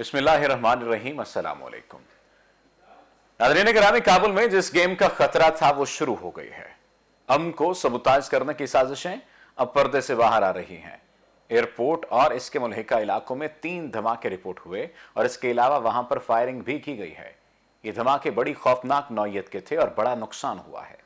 बिस्मिल्लाहिर्रहमानिर्रहीम, अस्सलाम वालेकुम। नाज़रीन गिरामी, काबुल में जिस गेम का खतरा था वो शुरू हो गई है। अमन को सबूताज करने की साजिशें अब पर्दे से बाहर आ रही हैं। एयरपोर्ट और इसके मुल्हिका इलाकों में 3 धमाके रिपोर्ट हुए और इसके अलावा वहां पर फायरिंग भी की गई है। ये धमाके बड़ी खौफनाक नौयत के थे और बड़ा नुकसान हुआ है।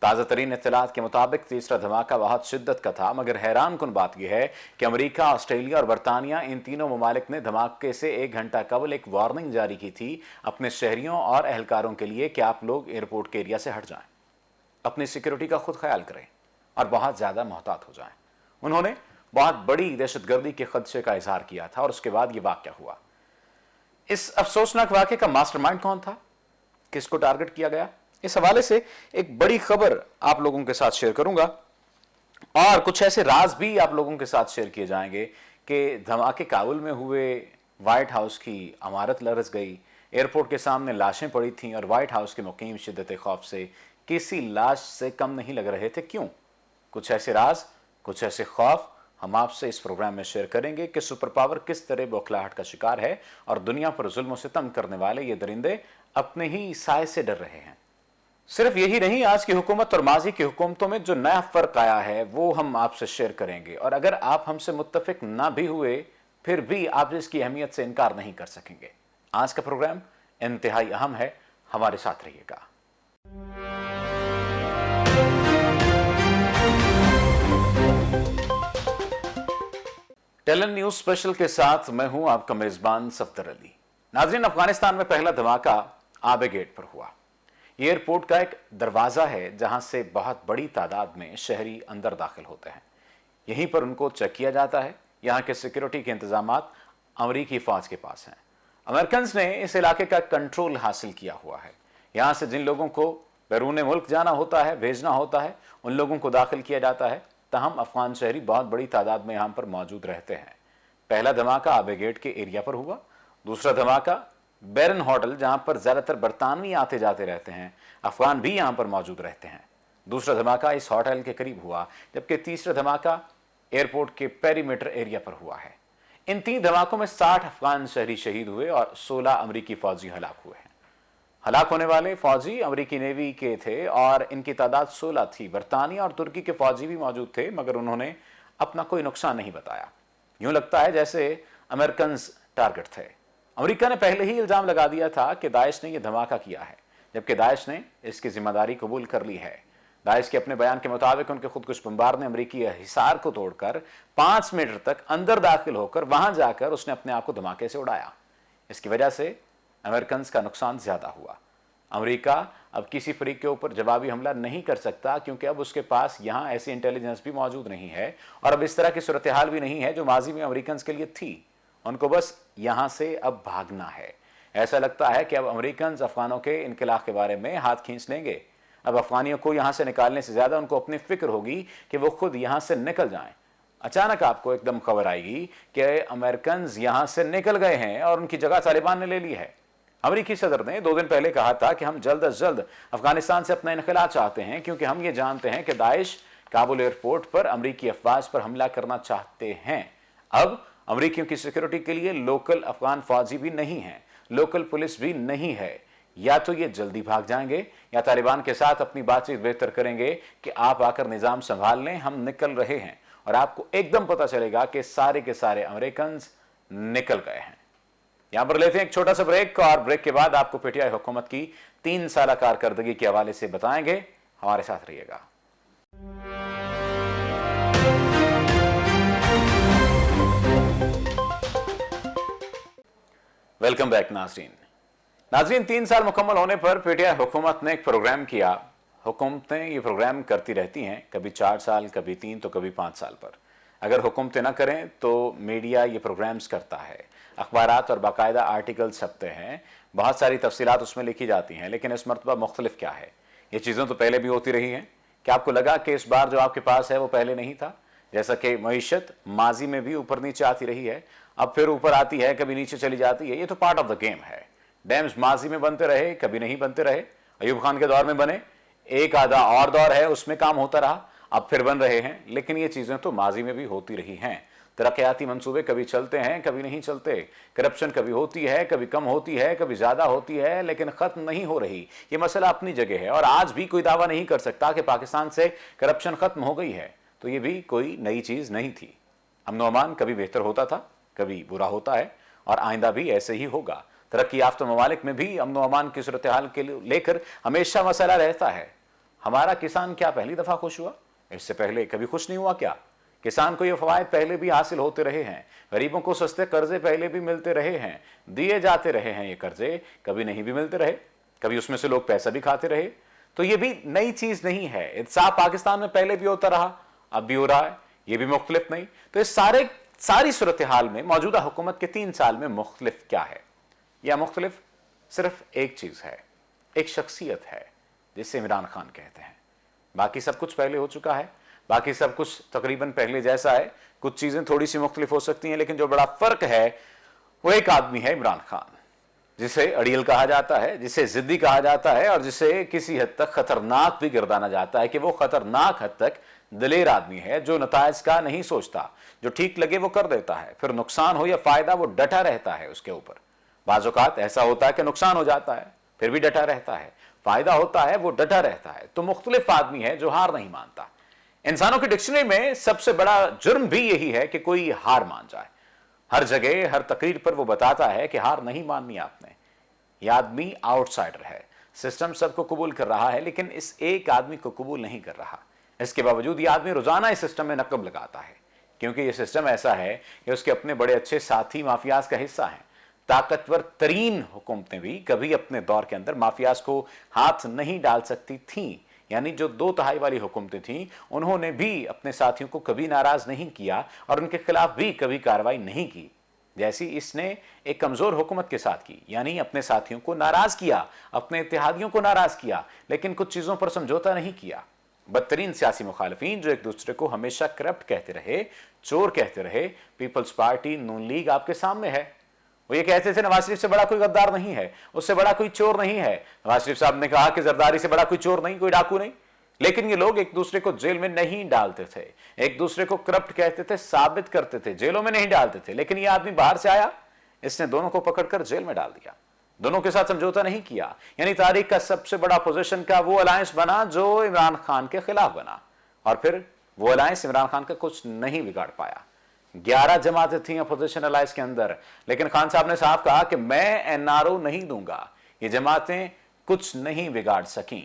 ताज़ा तरीन इत्तलात के मुताबिक तीसरा धमाका बहुत शिद्दत का था, मगर हैरान कुन बात यह है कि अमेरिका, ऑस्ट्रेलिया और बरतानिया, इन तीनों ममालिक ने धमाके से 1 घंटा कबल एक वार्निंग जारी की थी अपने शहरियों और एहलकारों के लिए कि आप लोग एयरपोर्ट के एरिया से हट जाएं, अपनी सिक्योरिटी का खुद ख्याल करें और बहुत ज़्यादा मोहतात हो जाएं। उन्होंने बहुत बड़ी दहशतगर्दी के खदशे का इजहार किया था और उसके बाद ये वाक़या हुआ। इस अफसोसनाक वाक़े का मास्टरमाइंड कौन था, किसको टारगेट किया गया, इस हवाले से एक बड़ी खबर आप लोगों के साथ शेयर करूंगा और कुछ ऐसे राज भी आप लोगों के साथ शेयर किए जाएंगे कि धमाके काबुल में हुए, व्हाइट हाउस की इमारत लरज़ गई, एयरपोर्ट के सामने लाशें पड़ी थीं और व्हाइट हाउस के मुकीम शिद्दत खौफ से किसी लाश से कम नहीं लग रहे थे। क्यों? कुछ ऐसे राज, कुछ ऐसे खौफ हम आपसे इस प्रोग्राम में शेयर करेंगे कि सुपर पावर किस तरह बौखलाहट का शिकार है और दुनिया पर जुल्म और सितम करने वाले ये दरिंदे अपने ही साए से डर रहे हैं। सिर्फ यही नहीं, आज की हुकूमत और माजी की हुकूमतों में जो नया फर्क आया है वो हम आपसे शेयर करेंगे और अगर आप हमसे मुत्तफिक ना भी हुए फिर भी आप इसकी अहमियत से इनकार नहीं कर सकेंगे। आज का प्रोग्राम इंतहाई अहम है, हमारे साथ रहिएगा। टेलन न्यूज स्पेशल के साथ मैं हूं आपका मेजबान सफदर अली। नाज़रीन, अफगानिस्तान में पहला धमाका आबे गेट पर हुआ। एयरपोर्ट का एक दरवाज़ा है जहां से बहुत बड़ी तादाद में शहरी अंदर दाखिल होते हैं। यहीं पर उनको चेक किया जाता है। यहाँ के सिक्योरिटी के इंतजामात अमरीकी फ़ौज के पास हैं। अमेरिकन्स ने इस इलाके का कंट्रोल हासिल किया हुआ है। यहाँ से जिन लोगों को बैरून मुल्क जाना होता है, भेजना होता है, उन लोगों को दाखिल किया जाता है। तहम अफगान शहरी बहुत बड़ी तादाद में यहाँ पर मौजूद रहते हैं। पहला धमाका आबे गेट के एरिया पर हुआ। दूसरा धमाका बैरन होटल, जहां पर ज्यादातर बरतानवी आते जाते रहते हैं, अफगान भी यहां पर मौजूद रहते हैं। दूसरा धमाका इस होटल के करीब हुआ, जबकि तीसरा धमाका एयरपोर्ट के पेरीमीटर एरिया पर हुआ है। इन 3 धमाकों में 60 अफगान शहरी शहीद हुए और 16 अमरीकी फौजी हलाक हुए हैं। हलाक होने वाले फौजी अमरीकी नेवी के थे और इनकी तादाद 16 थी। बरतानिया और तुर्की के फौजी भी मौजूद थे, मगर उन्होंने अपना कोई नुकसान नहीं बताया। यूं लगता है जैसे अमेरिकन टारगेट थे। अमेरिका ने पहले ही इल्जाम लगा दिया था कि दाइश ने यह धमाका किया है, जबकि दाइश ने इसकी जिम्मेदारी कबूल कर ली है। दाइश के अपने बयान के मुताबिक उनके खुदकुश बमबार ने अमरीकी हिसार को तोड़कर 5 मीटर तक अंदर दाखिल होकर वहां जाकर उसने अपने आप को धमाके से उड़ाया। इसकी वजह से अमेरिकन का नुकसान ज्यादा हुआ। अमेरिका अब किसी फरीक के ऊपर जवाबी हमला नहीं कर सकता, क्योंकि अब उसके पास यहाँ ऐसी इंटेलिजेंस भी मौजूद नहीं है और अब इस तरह की सूरत हाल भी नहीं है जो माजी में अमेरिकन के लिए थी। उनको बस यहां से अब भागना है। ऐसा लगता है कि अब अमेरिकन अफगानों के इनकलाब के बारे में हाथ खींच लेंगे। अब अफगानियों को यहां से निकालने से ज्यादा उनको अपनी फिक्र होगी कि वो खुद यहां से निकल जाएं। अचानक आपको एकदम खबर आएगी कि अमेरिकन यहां से निकल गए हैं और उनकी जगह तालिबान ने ले ली है। अमेरिकी सदर ने 2 दिन पहले कहा था कि हम जल्द अज जल्द अफगानिस्तान से अपना इनखला चाहते हैं, क्योंकि हम ये जानते हैं कि दाइश काबुल एयरपोर्ट पर अमरीकी अफवाज पर हमला करना चाहते हैं। अब अमरीकियों की सिक्योरिटी के लिए लोकल अफगान फौजी भी नहीं है, लोकल पुलिस भी नहीं है। या तो ये जल्दी भाग जाएंगे या तालिबान के साथ अपनी बातचीत बेहतर करेंगे कि आप आकर निजाम संभाल लें, हम निकल रहे हैं, और आपको एकदम पता चलेगा कि सारे के सारे अमेरिकन निकल गए हैं। यहां पर लेते हैं एक छोटा सा ब्रेक और ब्रेक के बाद आपको पीटीआई हुकूमत की 3 साल कारकर्दगी के हवाले से बताएंगे। हमारे साथ रहिएगा। वेलकम बैक नाज़रीन, 3 साल मुकम्मल होने पर पीटीआई हुकूमत ने एक प्रोग्राम किया। हुकूमतें ये प्रोग्राम करती रहती हैं, कभी 4 साल, कभी 3 तो कभी 5 साल पर। अगर हुकूमतें ना करें तो मीडिया ये प्रोग्राम्स करता है, अखबारात और बाकायदा आर्टिकल छपते हैं, बहुत सारी तफसीलात उसमें लिखी जाती हैं। लेकिन इस मरतबा मुख्तलिफ क्या है, ये चीज़ें तो पहले भी होती रही हैं। क्या आपको लगा कि इस बार जो आपके पास है वो पहले नहीं था? जैसा कि मईशत माजी में भी ऊपर नीचे आती रही है, अब फिर ऊपर आती है, कभी नीचे चली जाती है। ये तो पार्ट ऑफ द गेम है। डैम्स माजी में बनते रहे, कभी नहीं बनते रहे। अयूब खान के दौर में बने, एक आधा और दौर है उसमें काम होता रहा, अब फिर बन रहे हैं। लेकिन ये चीजें तो माजी में भी होती रही हैं। तरक्याती मंसूबे कभी चलते हैं, कभी नहीं चलते। करप्शन कभी होती है, कभी कम होती है, कभी ज्यादा होती है, लेकिन खत्म नहीं हो रही। ये मसला अपनी जगह है और आज भी कोई दावा नहीं कर सकता कि पाकिस्तान से करप्शन खत्म हो गई है। तो ये भी कोई नई चीज नहीं थी। अमन अमान कभी बेहतर होता था, कभी बुरा होता है और आइंदा भी ऐसे ही होगा। तरक्की याफ्ता ममालिक में भी अमन अमान की सूरत हाल के लेकर हमेशा मसला रहता है। हमारा किसान क्या पहली दफा खुश हुआ? इससे पहले कभी खुश नहीं हुआ क्या? किसान को ये फवायद पहले भी हासिल होते रहे हैं, गरीबों को सस्ते कर्जे पहले भी मिलते रहे हैं, दिए जाते रहे हैं। ये कर्जे कभी नहीं भी मिलते रहे, कभी उसमें से लोग पैसा भी खाते रहे। तो ये भी नई चीज नहीं है। इंसाफ पाकिस्तान में पहले भी होता रहा, अब भी हो रहा है, ये भी मुख्तलिफ नहीं। तो इस सारी सूरत हाल में मौजूदा हुकूमत के 3 साल में मुख्तलिफ क्या है? या मुख्तलिफ सिर्फ एक चीज है, एक शख्सियत है जिसे इमरान खान कहते हैं। बाकी सब कुछ पहले हो चुका है, बाकी सब कुछ तकरीबन पहले जैसा है। कुछ चीजें थोड़ी सी मुख्तलिफ हो सकती हैं, लेकिन जो बड़ा फर्क है वो एक आदमी है, इमरान खान, जिसे अड़ियल कहा जाता है, जिसे जिद्दी कहा जाता है और जिसे किसी हद तक खतरनाक भी गिरदाना जाता है कि वो खतरनाक हद तक दलेर आदमी है, जो नतायज का नहीं सोचता, जो ठीक लगे वो कर देता है, फिर नुकसान हो या फायदा वो डटा रहता है उसके ऊपर। बाज़ औक़ात ऐसा होता है कि नुकसान हो जाता है, फिर भी डटा रहता है, फायदा होता है वो डटा रहता है। तो मुख्तलिफ आदमी है जो हार नहीं मानता। इंसानों की डिक्शनरी में सबसे बड़ा जुर्म भी यही है कि कोई हार मान जाए। हर जगह हर तकरीर पर वो बताता है कि हार नहीं माननी आपने। यह आदमी आउटसाइडर है, सिस्टम सबको कबूल कर रहा है लेकिन इस एक आदमी को कबूल नहीं कर रहा। इसके बावजूद यह आदमी रोजाना इस सिस्टम में नकब लगाता है, क्योंकि यह सिस्टम ऐसा है कि उसके अपने बड़े अच्छे साथी माफियाज का हिस्सा हैं। ताकतवर तरीन हुकूमतें भी कभी अपने दौर के अंदर माफियाज को हाथ नहीं डाल सकती थीं। यानी जो 2/3 वाली हुकूमतें थीं, उन्होंने भी अपने साथियों को कभी नाराज नहीं किया और उनके खिलाफ भी कभी कार्रवाई नहीं की, जैसी इसने एक कमजोर हुकूमत के साथ की। यानी अपने साथियों को नाराज किया, अपने इत्तेहादियों को नाराज किया, लेकिन कुछ चीजों पर समझौता नहीं किया। बदतरीन सियासी मुखालिफिन जो एक दूसरे को हमेशा करप्ट कहते रहे, चोर कहते रहे। पीपल्स पार्टी, नून लीग आपके सामने है। वो ये कहते थे नवाज शरीफ से बड़ा कोई गद्दार नहीं है, उससे बड़ा कोई चोर नहीं है। नवाज शरीफ साहब ने कहा कि जरदारी से बड़ा कोई चोर नहीं, कोई डाकू नहीं। लेकिन ये लोग एक दूसरे को जेल में नहीं डालते थे, एक दूसरे को करप्ट कहते थे, साबित करते थे, जेलों में नहीं डालते थे। लेकिन ये आदमी बाहर से आया, इसने दोनों को पकड़कर जेल में डाल दिया, दोनों के साथ समझौता नहीं किया। यानी तारीख का सबसे बड़ा अपोजिशन का वो अलायंस बना जो इमरान खान के खिलाफ बना, और फिर वो अलायंस इमरान खान का कुछ नहीं बिगाड़ पाया। 11 जमातें थी अपोजिशन अलायंस के अंदर, लेकिन खान साहब ने साफ कहा कि मैं एनआरओ नहीं दूंगा। ये जमातें कुछ नहीं बिगाड़ सकी।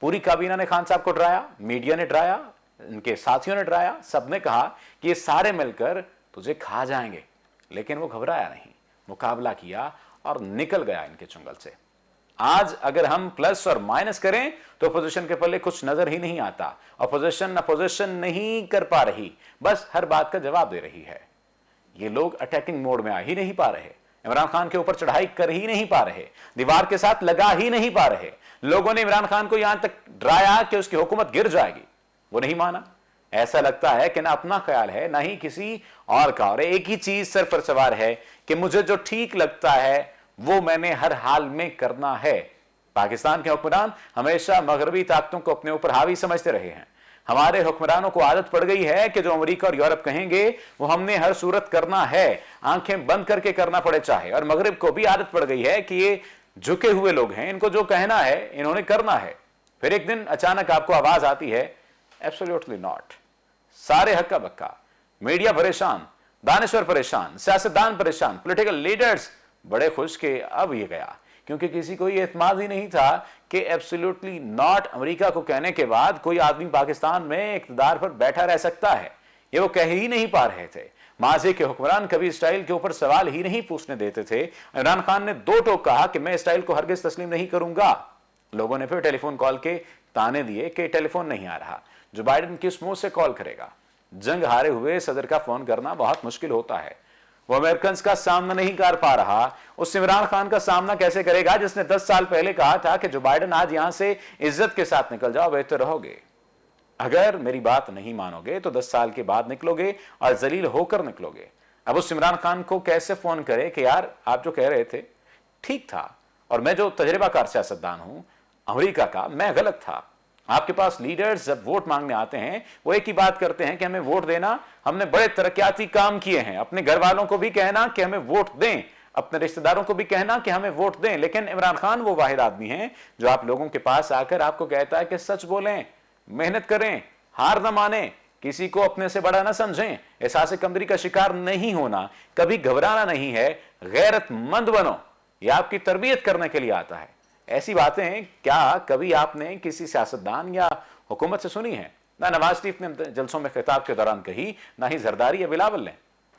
पूरी काबीना ने खान साहब को डराया, मीडिया ने डराया, इनके साथियों ने डराया, सबने कहा कि ये सारे मिलकर तुझे खा जाएंगे। लेकिन वो घबराया नहीं, मुकाबला किया और निकल गया इनके चुंगल से। आज अगर हम प्लस और माइनस करें तो अपोजिशन के पल्ले कुछ नजर ही नहीं आता। अपोजिशन नहीं कर पा रही, बस हर बात का जवाब दे रही है। ये लोग अटैकिंग मोड में आ ही नहीं पा रहे, इमरान खान के ऊपर चढ़ाई कर ही नहीं पा रहे, दीवार के साथ लगा ही नहीं पा रहे। लोगों ने इमरान खान को यहां तक डराया कि उसकी हुकूमत गिर जाएगी, वो नहीं माना। ऐसा लगता है कि ना अपना ख्याल है ना ही किसी और का, और एक ही चीज सर पर सवार है कि मुझे जो ठीक लगता है वो मैंने हर हाल में करना है। पाकिस्तान के हुक्मरान हमेशा मगरबी ताकतों को अपने ऊपर हावी समझते रहे हैं। हमारे हुक्मरानों को आदत पड़ गई है कि जो अमेरिका और यूरोप कहेंगे वो हमने हर सूरत करना है, आंखें बंद करके करना पड़े चाहे। और मगरिब को भी आदत पड़ गई है कि ये झुके हुए लोग हैं, इनको जो कहना है इन्होंने करना है। फिर एक दिन अचानक आपको आवाज आती है एब्सोल्युटली नॉट। सारे हक्का बक्का, मीडिया परेशान, दानिश्वर परेशान, सियासतदान परेशान, पॉलिटिकल लीडर्स बड़े खुश के अब ये गया, क्योंकि किसी को ये एतमाद ही नहीं था कि एब्सोल्युटली नॉट अमेरिका को कहने के बाद कोई आदमी पाकिस्तान में इक़्तिदार पर बैठा रह सकता है। ये वो कह ही नहीं पा रहे थे। माजी के हुक्मरान कभी स्टाइल के ऊपर सवाल ही नहीं पूछने देते थे। इमरान खान ने 2 टोक कहा कि मैं स्टाइल को हरगिज तस्लीम नहीं करूंगा। लोगों ने फिर टेलीफोन कॉल के ताने दिए कि टेलीफोन नहीं आ रहा, जो बाइडेन किस मुंह से कॉल करेगा। जंग हारे हुए सदर का फोन करना बहुत मुश्किल होता है। वो अमेरिकन का सामना नहीं कर पा रहा, उस इमरान खान का सामना कैसे करेगा जिसने 10 साल पहले कहा था कि जो बाइडेन आज यहां से इज्जत के साथ निकल जाओ बेहतर रहोगे। अगर मेरी बात नहीं मानोगे तो 10 साल के बाद निकलोगे और जलील होकर निकलोगे। अब उस इमरान खान को कैसे फोन करे कि यार आप जो कह रहे थे ठीक था, और मैं जो तजर्बाकार सियासतदान हूं अमेरिका का, मैं गलत था। आपके पास लीडर्स जब वोट मांगने आते हैं वो एक ही बात करते हैं कि हमें वोट देना, हमने बड़े तरक्याती काम किए हैं। अपने घर वालों को भी कहना कि हमें वोट दें, अपने रिश्तेदारों को भी कहना कि हमें वोट दें। लेकिन इमरान खान वो वाहिद आदमी हैं जो आप लोगों के पास आकर आपको कहता है कि सच बोलें, मेहनत करें, हार न माने, किसी को अपने से बड़ा ना समझें, एहसास कमतरी का शिकार नहीं होना, कभी घबराना नहीं है, गैरतमंद बनो। ये आपकी तरबियत करने के लिए आता है। ऐसी बातें क्या कभी आपने किसी सियासतदान या हुकूमत से सुनी है? ना नवाज शरीफ ने जलसों में खिताब के दौरान कही, ना ही जरदारी या बिलावल ने।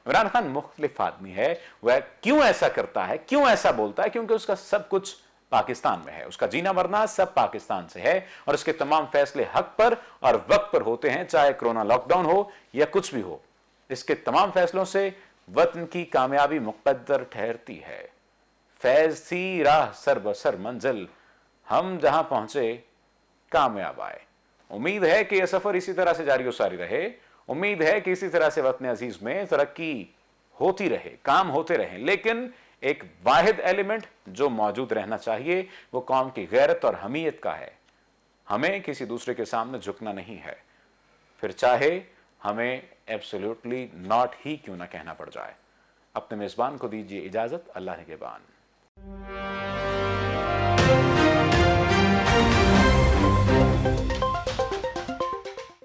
इमरान खान मुख्तलिफ आदमी है। वह क्यों ऐसा करता है, क्यों ऐसा बोलता है? क्योंकि उसका सब कुछ पाकिस्तान में है, उसका जीना मरना सब पाकिस्तान से है और उसके तमाम फैसले हक पर और वक्त पर होते हैं, चाहे कोरोना लॉकडाउन हो या कुछ भी हो। इसके तमाम फैसलों से वतन की कामयाबी मुकद्दर ठहरती है। फैज थी राह सर बसर मंजिल, हम जहां पहुंचे कामयाब आए। उम्मीद है कि यह सफर इसी तरह से जारी और सारी रहे। उम्मीद है कि इसी तरह से वतन अजीज में तरक्की होती रहे, काम होते रहे। लेकिन एक वाहिद एलिमेंट जो मौजूद रहना चाहिए वो कौम की गैरत और हमीयत का है। हमें किसी दूसरे के सामने झुकना नहीं है, फिर चाहे हमें एब्सोल्युटली नॉट ही क्यों ना कहना पड़ जाए। अपने मेजबान को दीजिए इजाजत। अल्लाह निगहबान।